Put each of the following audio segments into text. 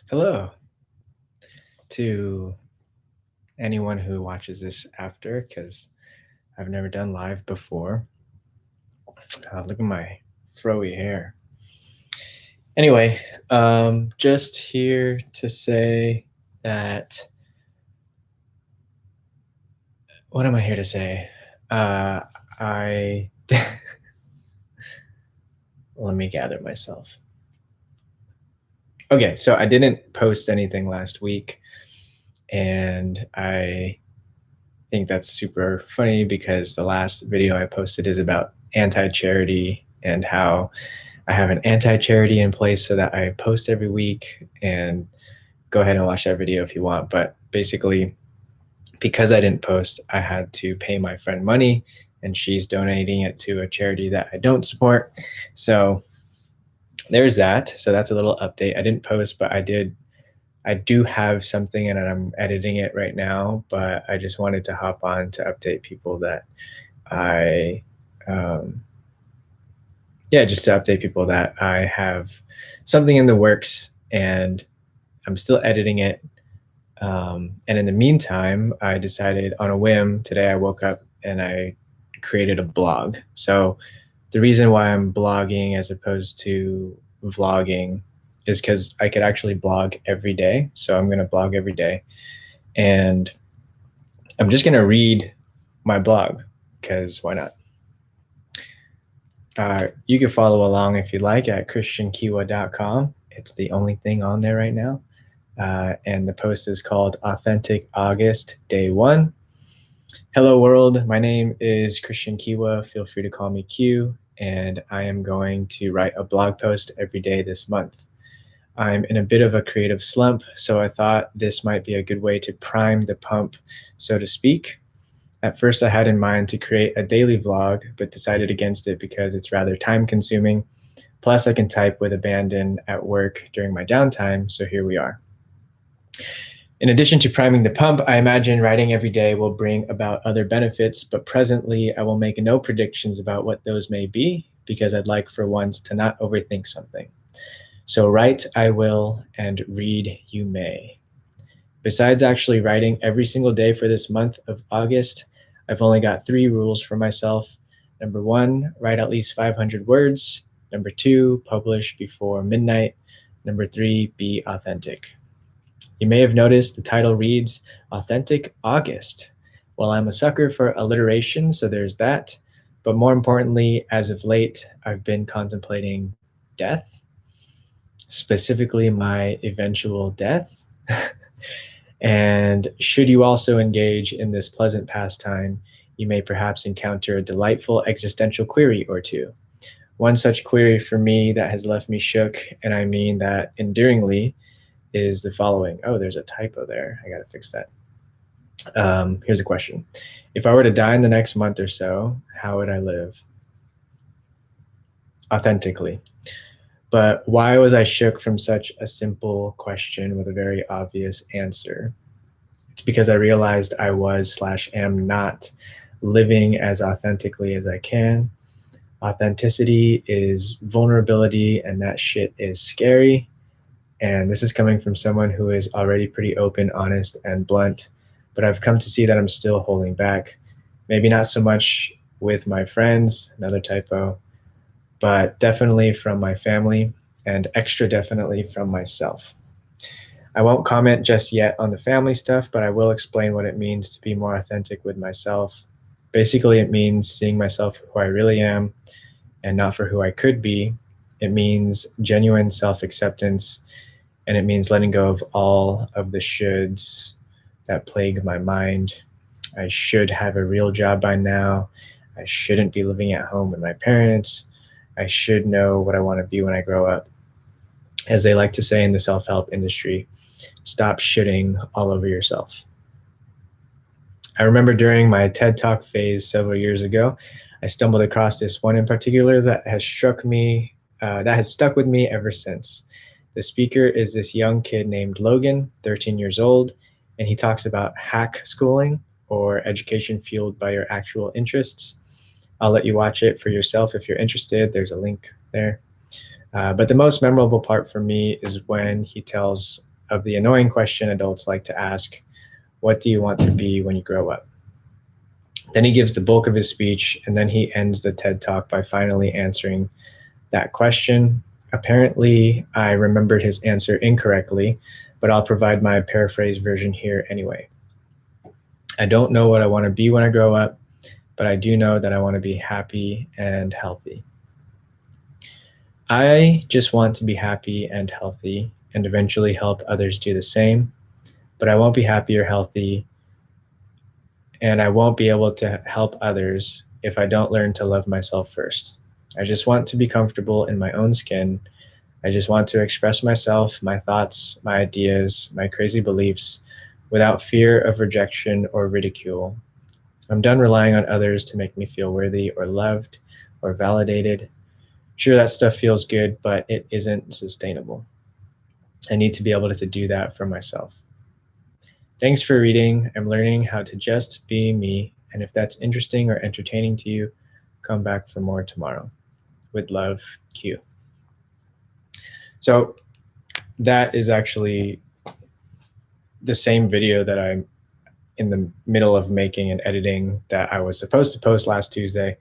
Hello to anyone who watches this after, because I've never done live before. Look at my froey hair. Anyway, just here to say that, what am I here to say? I let me gather myself. Okay, so I didn't post anything last week, and I think that's super funny because the last video I posted is about anti-charity and how I have an anti-charity in place so that I post every week, and go ahead and watch that video if you want. But basically, because I didn't post, I had to pay my friend money, and she's donating it to a charity that I don't support. So there's that. So that's a little update. I didn't post, but I do have something, and I'm editing it right now, but I just wanted to hop on to update people that just to update people that I have something in the works, and I'm still editing it. And in the meantime, I decided on a whim today, I woke up and I created a blog. So the reason why I'm blogging as opposed to vlogging is because I could actually blog every day. So I'm going to blog every day, and I'm just going to read my blog because why not? You can follow along if you'd like at christiankiwa.com. It's the only thing on there right now. And the post is called Authentic August Day 1. Hello world, my name is Christian Kiwa. Feel free to call me Q, and I am going to write a blog post every day this month. I'm in a bit of a creative slump, so I thought this might be a good way to prime the pump, so to speak. At first, I had in mind to create a daily vlog, but decided against it because it's rather time consuming. Plus, I can type with abandon at work during my downtime, so here we are. In addition to priming the pump, I imagine writing every day will bring about other benefits, but presently I will make no predictions about what those may be because I'd like for once to not overthink something. So write I will, and read you may. Besides actually writing every single day for this month of August, I've only got 3 rules for myself. Number 1, write at least 500 words. Number 2, publish before midnight. Number 3, be authentic. You may have noticed the title reads Authentic August. Well, I'm a sucker for alliteration, so there's that. But more importantly, as of late, I've been contemplating death, specifically my eventual death. And should you also engage in this pleasant pastime, you may perhaps encounter a delightful existential query or two. One such query for me that has left me shook, and I mean that endearingly, is the following. Oh, there's a typo there. I got to fix that. Here's a question. If I were to die in the next month or so, how would I live? Authentically. But why was I shook from such a simple question with a very obvious answer? It's because I realized I was/am not living as authentically as I can. Authenticity is vulnerability, and that shit is scary. And this is coming from someone who is already pretty open, honest, and blunt. But I've come to see that I'm still holding back. Maybe not so much with my friends, another typo, but definitely from my family, and extra definitely from myself. I won't comment just yet on the family stuff, but I will explain what it means to be more authentic with myself. Basically, it means seeing myself for who I really am and not for who I could be. It means genuine self-acceptance, and it means letting go of all of the shoulds that plague my mind. I should have a real job by now. I shouldn't be living at home with my parents. I should know what I want to be when I grow up. As they like to say in the self-help industry, stop shitting all over yourself. I remember during my TED Talk phase several years ago, I stumbled across this one in particular that has stuck with me ever since. The speaker is this young kid named Logan, 13 years old, and he talks about hack schooling, or education fueled by your actual interests. I'll let you watch it for yourself if you're interested. There's a link there. But the most memorable part for me is when he tells of the annoying question adults like to ask, what do you want to be when you grow up? Then he gives the bulk of his speech, and then he ends the TED Talk by finally answering that question. Apparently, I remembered his answer incorrectly, but I'll provide my paraphrased version here anyway. I don't know what I want to be when I grow up, but I do know that I want to be happy and healthy. I just want to be happy and healthy and eventually help others do the same, but I won't be happy or healthy, and I won't be able to help others if I don't learn to love myself first. I just want to be comfortable in my own skin. I just want to express myself, my thoughts, my ideas, my crazy beliefs without fear of rejection or ridicule. I'm done relying on others to make me feel worthy or loved or validated. Sure, that stuff feels good, but it isn't sustainable. I need to be able to do that for myself. Thanks for reading. I'm learning how to just be me, and if that's interesting or entertaining to you, come back for more tomorrow. With love, Q. So that is actually the same video that I'm in the middle of making and editing that I was supposed to post last Tuesday,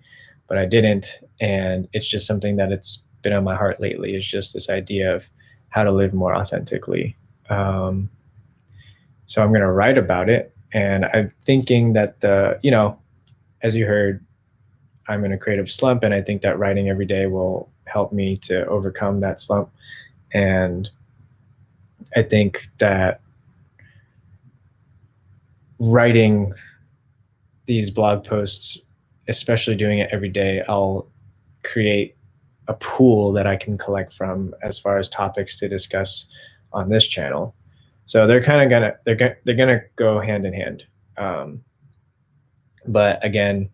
but I didn't. And it's just something that it's been on my heart lately. It's just this idea of how to live more authentically. So I'm going to write about it. And I'm thinking that, as you heard, I'm in a creative slump. And I think that writing every day will help me to overcome that slump. And I think that writing these blog posts, especially doing it every day, I'll create a pool that I can collect from as far as topics to discuss on this channel. So they're kind of gonna go hand in hand. But again,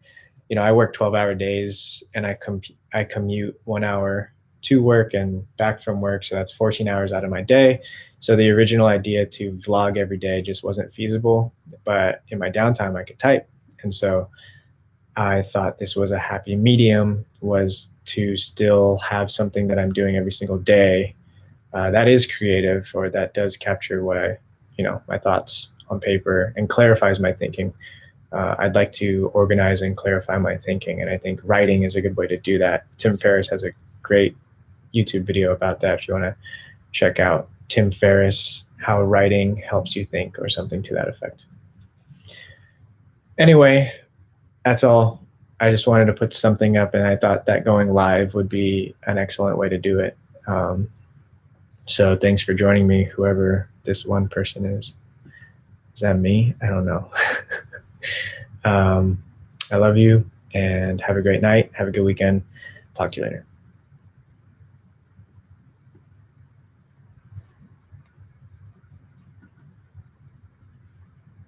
I work 12-hour days, and I commute 1 hour to work and back from work, so that's 14 hours out of my day. So the original idea to vlog every day just wasn't feasible, but in my downtime I could type. And so I thought this was a happy medium, was to still have something that I'm doing every single day that is creative, or that does capture what my thoughts on paper and clarifies my thinking. I'd like to organize and clarify my thinking, and I think writing is a good way to do that. Tim Ferriss has a great YouTube video about that if you want to check out. Tim Ferriss, How Writing Helps You Think, or something to that effect. Anyway, that's all. I just wanted to put something up, and I thought that going live would be an excellent way to do it. So thanks for joining me, whoever this one person is. Is that me? I don't know. I love you, and have a great night. Have a good weekend. Talk to you later.